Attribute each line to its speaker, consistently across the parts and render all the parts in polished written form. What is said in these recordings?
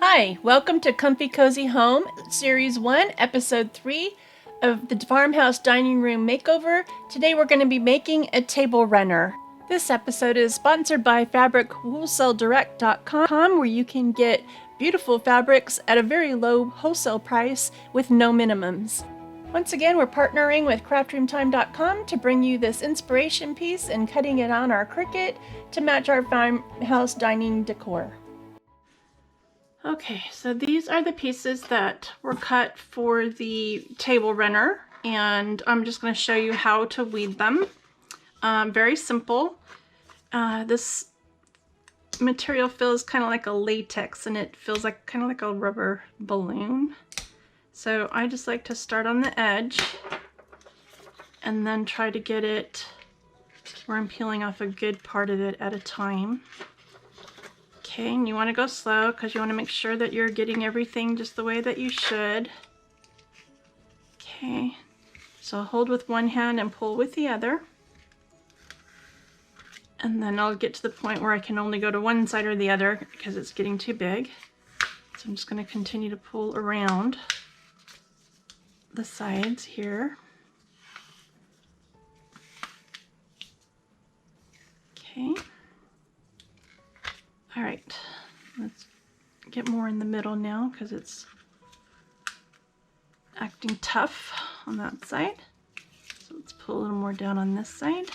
Speaker 1: Hi, welcome to Comfy Cozy Home, Series 1, Episode 3 of the Farmhouse Dining Room Makeover. Today we're going to be making a table runner. This episode is sponsored by FabricWholesaleDirect.com, where you can get beautiful fabrics at a very low wholesale price with no minimums. Once again, we're partnering with CraftRoomTime.com to bring you this inspiration piece and cutting it on our Cricut to match our farmhouse dining decor. Okay, so these are the pieces that were cut for the table runner, and I'm just going to show you how to weed them. Very simple. This material feels kind of like a latex, and it feels like kind of like a rubber balloon. So I just like to start on the edge and then try to get it where I'm peeling off a good part of it at a time. Okay, and you want to go slow because you want to make sure that you're getting everything just the way that you should. Okay, so hold with one hand and pull with the other. And then I'll get to the point where I can only go to one side or the other because it's getting too big. So I'm just going to continue to pull around the sides here. Okay. All right, let's get more in the middle now because it's acting tough on that side. So let's pull a little more down on this side.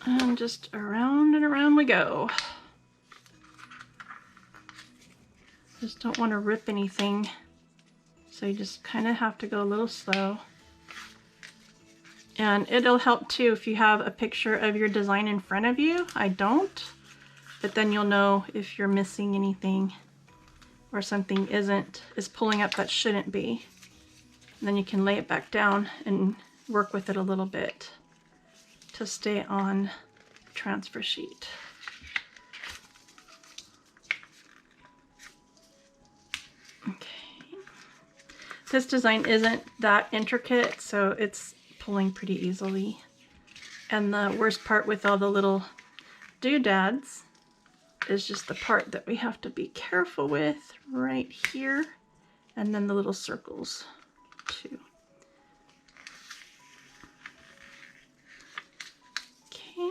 Speaker 1: And just around and around we go. Just don't want to rip anything, so you just kind of have to go a little slow. And it'll help too if you have a picture of your design in front of you. I don't, but then you'll know if you're missing anything or something is pulling up that shouldn't be. And then you can lay it back down and work with it a little bit to stay on the transfer sheet. Okay, this design isn't that intricate, so it's pulling pretty easily. And the worst part with all the little doodads is just the part that we have to be careful with right here, and then the little circles too. Okay.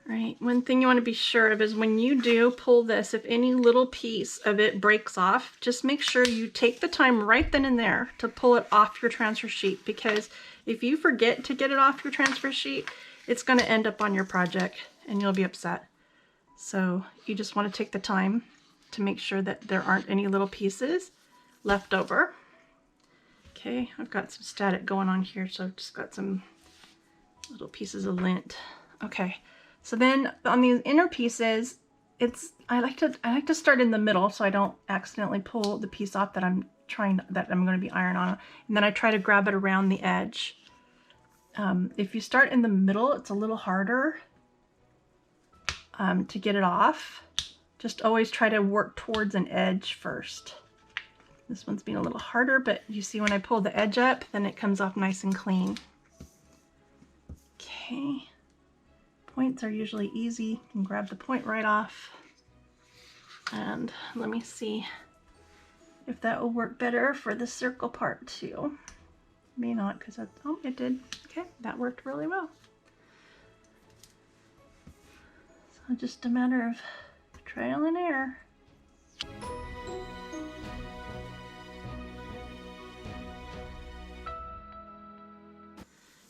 Speaker 1: Right, one thing you want to be sure of is when you do pull this, if any little piece of it breaks off, just make sure you take the time right then and there to pull it off your transfer sheet, because if you forget to get it off your transfer sheet, it's going to end up on your project and you'll be upset. So you just want to take the time to make sure that there aren't any little pieces left over. Okay, I've got some static going on here, so I've just got some little pieces of lint. Okay. So then on these inner pieces, I like to start in the middle so I don't accidentally pull the piece off that I'm going to be ironing on, and then I try to grab it around the edge. If you start in the middle, it's a little harder to get it off. Just always try to work towards an edge first. This one's being a little harder, but you see when I pull the edge up, then it comes off nice and clean. Okay. Points are usually easy. You can grab the point right off. And let me see if that will work better for the circle part too. May not, because oh, it did. Okay, that worked really well. So just a matter of trial and error.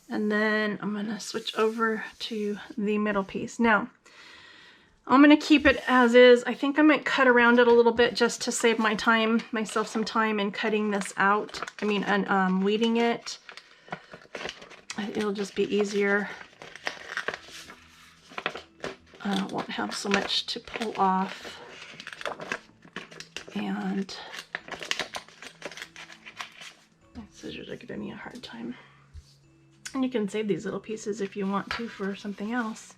Speaker 1: And then I'm going to switch over to the middle piece. Now, I'm going to keep it as is. I think I might cut around it a little bit just to save myself some time in cutting this out. And weeding it. It'll just be easier. I won't have so much to pull off. And my scissors are giving me a hard time. And you can save these little pieces if you want to for something else.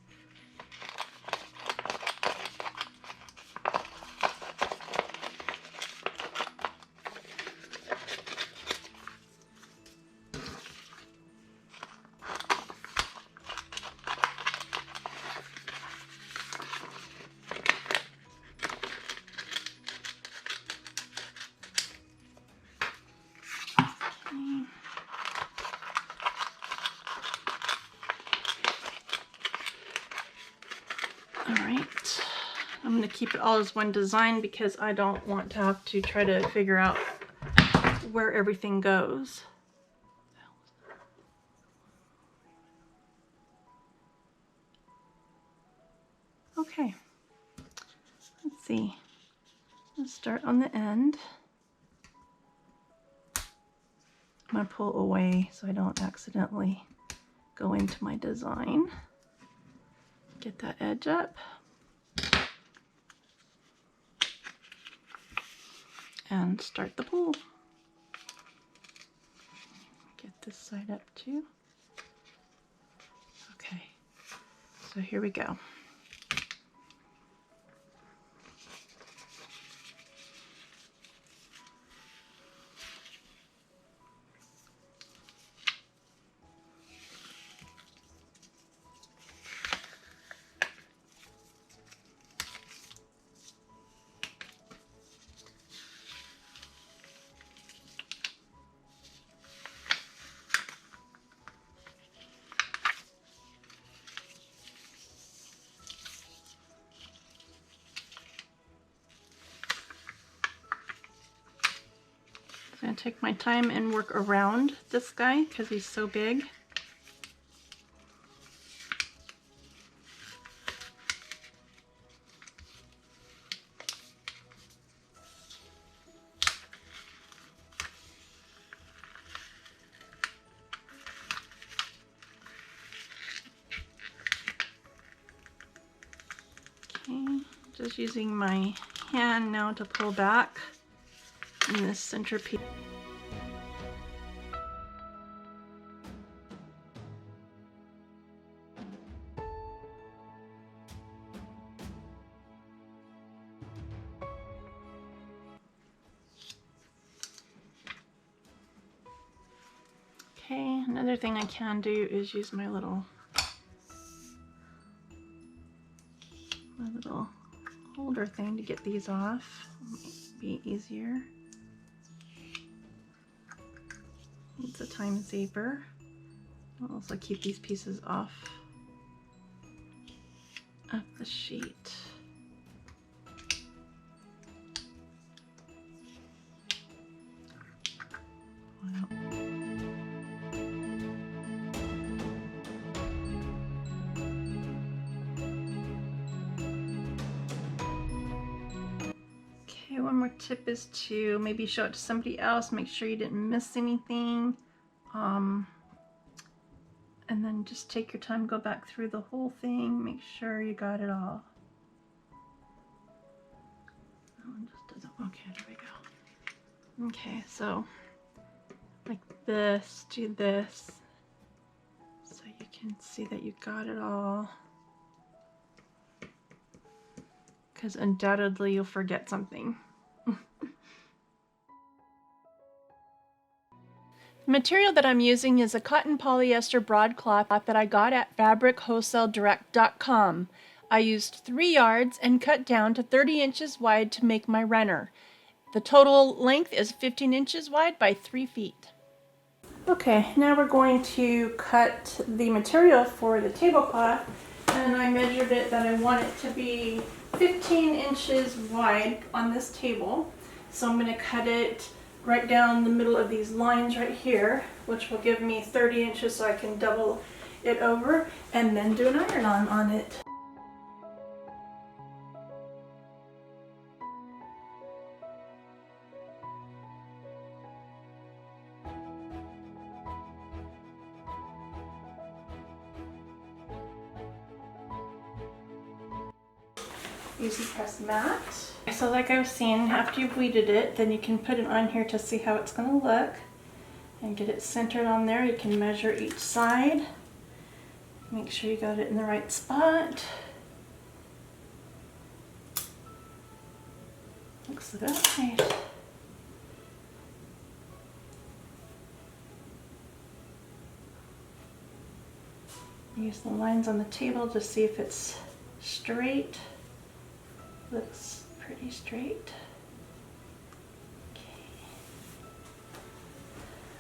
Speaker 1: I'm going to keep it all as one design because I don't want to have to try to figure out where everything goes. Okay, let's see. Let's start on the end. I'm going to pull away so I don't accidentally go into my design. Get that edge up. And start the pull. Get this side up too. Okay, so here we go. I'm going to take my time and work around this guy because he's so big. Okay, just using my hand now to pull back in this center piece. Okay, another thing I can do is use my little holder thing to get these off. Might be easier. It's a time saver. I'll also keep these pieces off of the sheet. Wow. Okay, one more tip is to maybe show it to somebody else, make sure you didn't miss anything. And then just take your time, go back through the whole thing, make sure you got it all. That one just doesn't, okay, there we go. Okay, so like this, do this, so you can see that you got it all. Because undoubtedly you'll forget something. The material that I'm using is a cotton polyester broadcloth that I got at fabrichoseledirect.com. I used 3 yards and cut down to 30 inches wide to make my runner. The total length is 15 inches wide by 3 feet. Okay, now we're going to cut the material for the tablecloth, and I measured it that I want it to be 15 inches wide on this table. So I'm going to cut it right down the middle of these lines right here, which will give me 30 inches so I can double it over and then do an iron on it. Easy press mat. So like I was saying, after you've weeded it, then you can put it on here to see how it's going to look and get it centered on there. You can measure each side. Make sure you got it in the right spot. Looks about right. Use the lines on the table to see if it's straight. Looks pretty straight. Okay.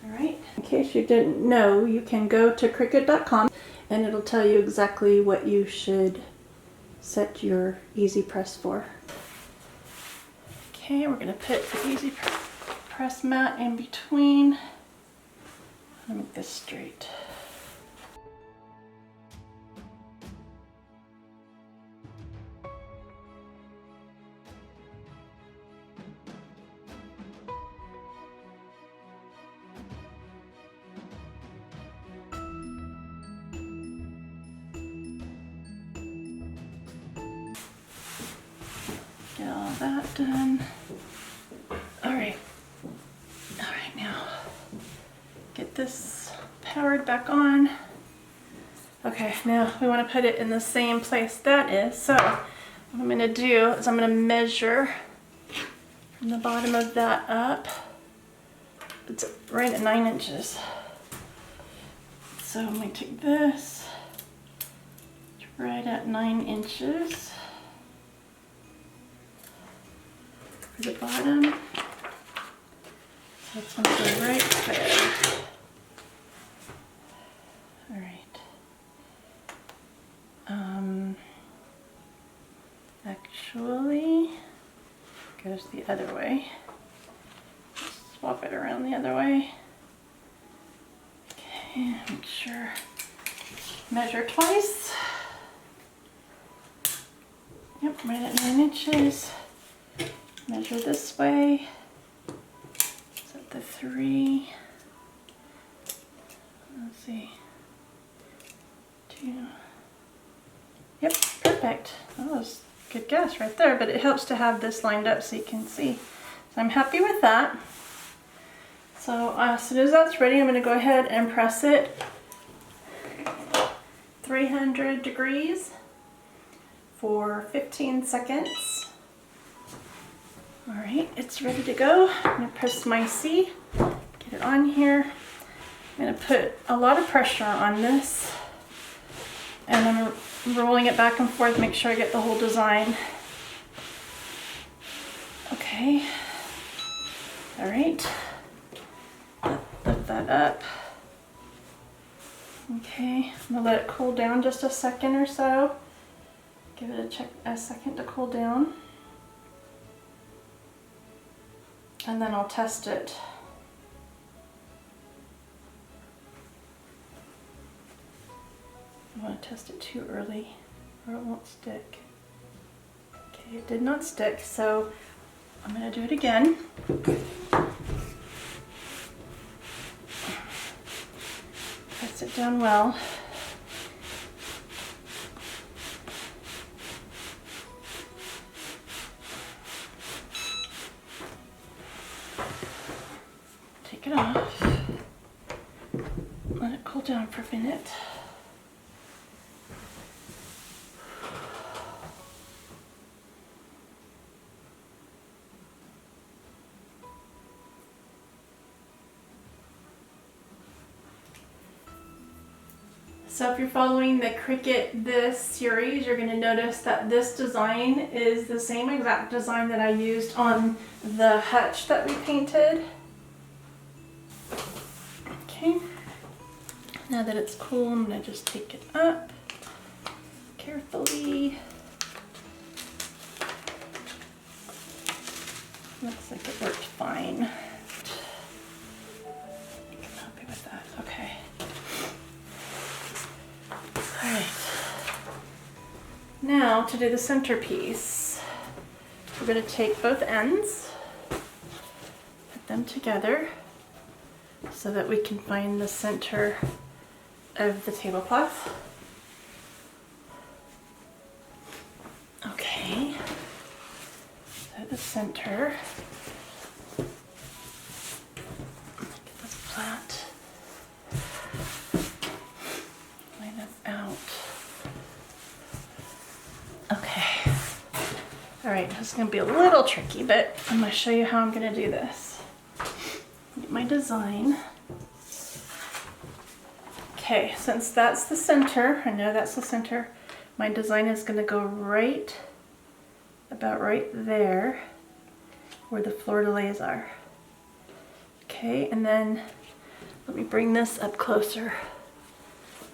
Speaker 1: Alright. In case you didn't know, you can go to Cricut.com and it'll tell you exactly what you should set your easy press for. Okay, we're gonna put the easy press mat in between. Let me make this straight. Get all that done. All right, now get this powered back on. Okay, now we want to put it in the same place that is. So what I'm going to do is I'm going to measure from the bottom of that up. It's right at 9 inches. So I'm going to take this, it's right at 9 inches. For the bottom, so it's going to go right there. All right. Actually, goes the other way. Swap it around the other way. Okay, make sure. Measure twice. Yep, right at 9 inches. Measure this way. Set the 3. Let's see. 2. Yep, perfect. That was a good guess right there, but it helps to have this lined up so you can see. So I'm happy with that. So as soon as that's ready, I'm going to go ahead and press it 300 degrees for 15 seconds. All right, it's ready to go. I'm going to press my C, get it on here. I'm going to put a lot of pressure on this, and I'm rolling it back and forth, make sure I get the whole design. Okay, all right, lift that up. Okay, I'm going to let it cool down just a second or so. Give it a second to cool down. And then I'll test it. I want to test it too early or it won't stick. Okay, it did not stick, so I'm going to do it again. Press it down well. Take it off. Let it cool down for a minute. So if you're following the Cricut this series, you're going to notice that this design is the same exact design that I used on the hutch that we painted. Okay, now that it's cool, I'm going to just take it up carefully. Looks like it worked fine. I'm happy with that. Okay. Alright, now to do the centerpiece, we're going to take both ends, put them together so that we can find the center of the tablecloth. Okay, so the center, get this flat. Out. Okay. All right, this is going to be a little tricky, but I'm going to show you how I'm going to do this. Get my design. Okay, since that's the center, I know that's the center, my design is going to go right, about right there, where the fleur-de-lis are. Okay, and then let me bring this up closer,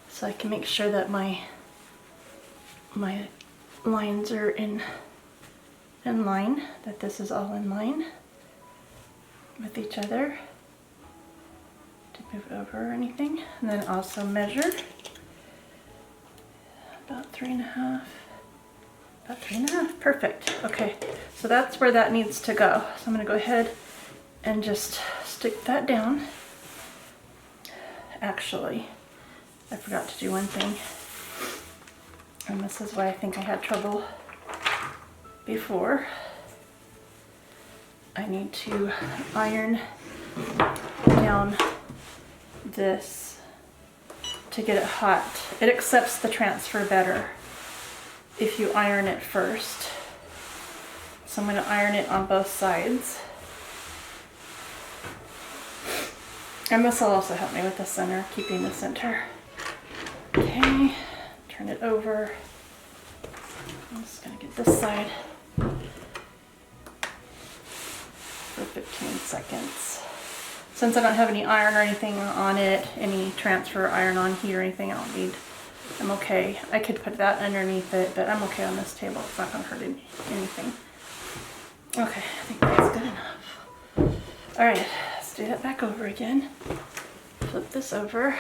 Speaker 1: so I can make sure that my lines are in line, that this is all in line with each other to move over or anything. And then also measure about 3.5. About 3.5, perfect. Okay, so that's where that needs to go. So I'm gonna go ahead and just stick that down. Actually, I forgot to do one thing. And this is why I think I had trouble before. I need to iron down this to get it hot. It accepts the transfer better if you iron it first. So I'm going to iron it on both sides. And this will also help me with the center, keeping the center. Okay, turn it over. I'm just going to get this side for 15 seconds. Since I don't have any iron or anything on it, any transfer iron on here or anything, I don't need, I'm okay. I could put that underneath it, but I'm okay on this table. It's not going to hurt anything. Okay, I think that's good enough. All right, let's do that back over again. Flip this over.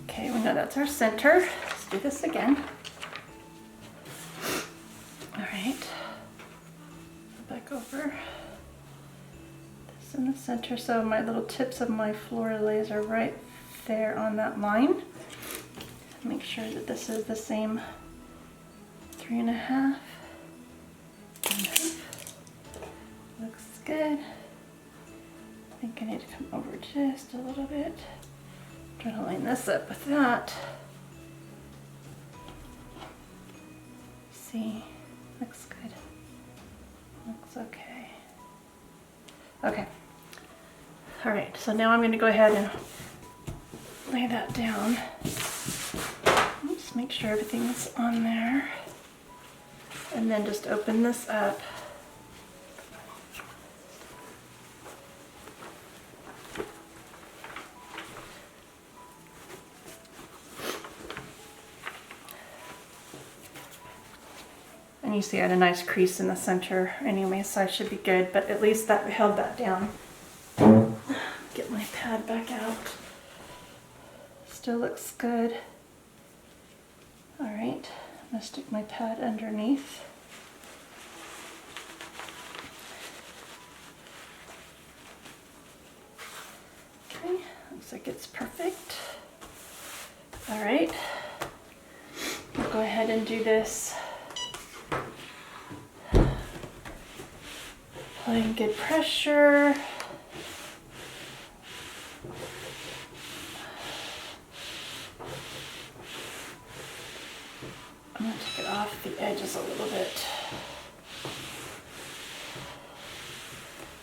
Speaker 1: Okay, we know that's our center. Let's do this again. All right, back over. This in the center, so my little tips of my floor lays are right there on that line. Make sure that this is the same 3.5. Looks good. I think I need to come over just a little bit. Try to line this up with that. See, looks good. Looks okay. Okay. All right, so now I'm going to go ahead and lay that down. Just make sure everything's on there. And then just open this up. And you see I had a nice crease in the center anyway, so I should be good, but at least that held that down. Get my pad back out. Still looks good. All right, I'm gonna stick my pad underneath. Okay, looks like it's perfect. All right, I'll go ahead and do this. Applying good pressure. I'm going to take it off the edges a little bit.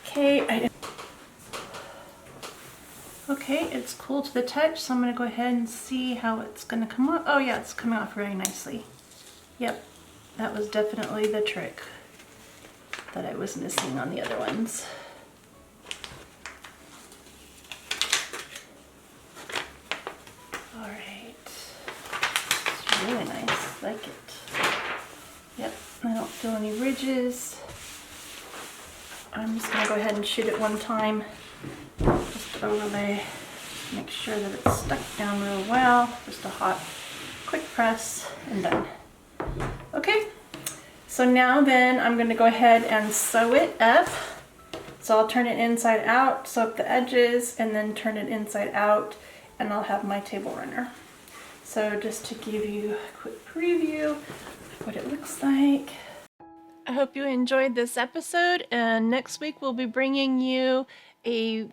Speaker 1: Okay, okay, it's cool to the touch, so I'm going to go ahead and see how it's going to come off. Oh yeah, it's coming off very nicely. Yep, that was definitely the trick that I was missing on the other ones. All right, it's really nice, like it. Yep, I don't feel any ridges. I'm just gonna go ahead and shoot it one time, just overlay, make sure that it's stuck down real well. Just a hot, quick press and done. Okay. So now then I'm going to go ahead and sew it up. So I'll turn it inside out, sew up the edges, and then turn it inside out, and I'll have my table runner. So just to give you a quick preview of what it looks like. I hope you enjoyed this episode, and next week we'll be bringing you a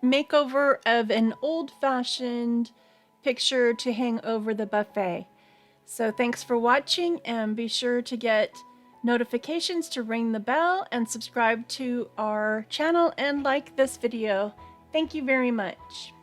Speaker 1: makeover of an old-fashioned picture to hang over the buffet. So thanks for watching, and be sure to get notifications to ring the bell and subscribe to our channel and like this video. Thank you very much.